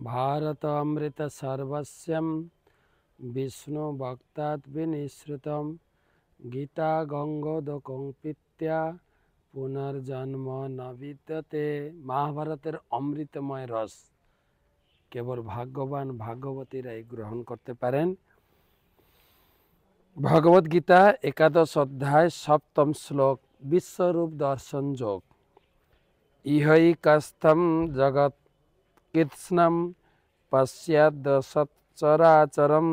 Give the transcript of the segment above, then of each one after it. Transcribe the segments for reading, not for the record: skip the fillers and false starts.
भारत अमृत सर्वस्यं विष्णु भक्तात् विनिश्रुतं गीता गंगोदकंपित्या पुनर्जन्म न विद्यते। महाभारतेर अमृतमय रस केवल भाग्यवान भागवतीराई ग्रहण करते पारेन। भगवद गीता एकादश अध्याय सप्तम श्लोक विश्वरूप दर्शन योग। इहैकस्थं जगत् कृत्स्नं पश्येद् सच्चराचरं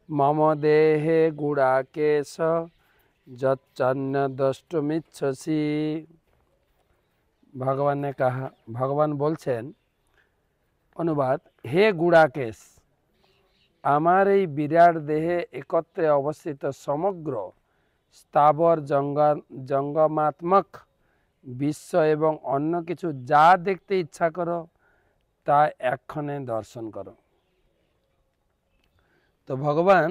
मम देहे गुडाकेश यच्चन्य द्रष्टुमिच्छसि। भगवान ने कहा, भगवान बोलছেন अनुवाद, हे गुडाकेश, आमार এই বিরাট দেহে একত্রে অবস্থিত সমগ্র স্থাবর জঙ্গমাত্মক বিশ্ব এবং অন্য কিছু যা দেখতে ইচ্ছা করো তা এক্ষণে দর্শন করো। তো ভগবান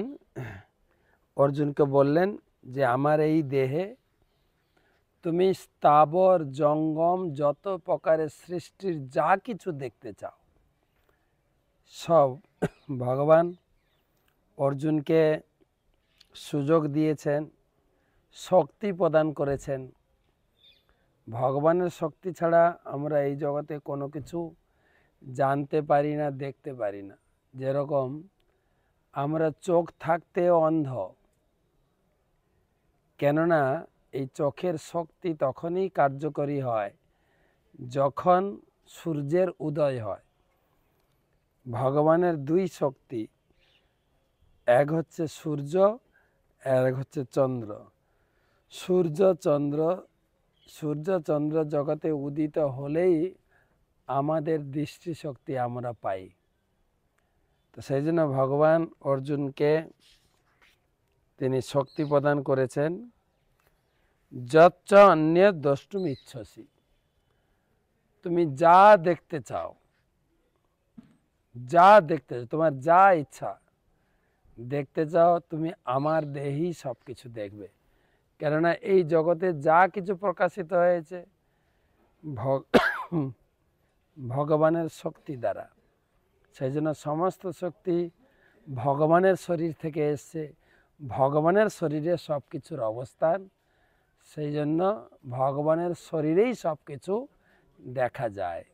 অর্জুনকে বললেন যে আমার এই দেহে তুমি স্থাবর জঙ্গম যত প্রকারের সৃষ্টির যা কিছু দেখতে চাও সব ভগবান অর্জুনকে সুযোগ দিয়েছেন, শক্তি প্রদান করেছেন। ভগবানের শক্তি ছাড়া আমরা এই জগতে কোনো কিছু জানতে পারি না, দেখতে পারি না। যেরকম আমরা চোখ থাকতেও অন্ধ, কেননা এই চোখের শক্তি তখনই কার্যকরী হয় যখন সূর্যের উদয় হয়। ভগবানের দুই শক্তি, এক হচ্ছে সূর্য, এক হচ্ছে চন্দ্র। সূর্য চন্দ্র জগতে উদিত হলেই আমাদের দৃষ্টিশক্তি আমরা পাই। তো সেই জন্য ভগবান অর্জুনকে তিনি শক্তি প্রদান করেছেন। যচ্চ অন্য দ্রষ্টুম ইচ্ছসি, তুমি যা দেখতে চাও, যা দেখতে চাও, তোমার যা ইচ্ছা দেখতে চাও তুমি আমার দেহেই সব কিছু দেখবে। কেননা এই জগতে যা কিছু প্রকাশিত হয়েছে ভগবানের শক্তি দ্বারা। সেই জন্য সমস্ত শক্তি ভগবানের শরীর থেকে এসছে, ভগবানের শরীরে সব কিছুর অবস্থান। সেই জন্য ভগবানের শরীরেই সব কিছু দেখা যায়।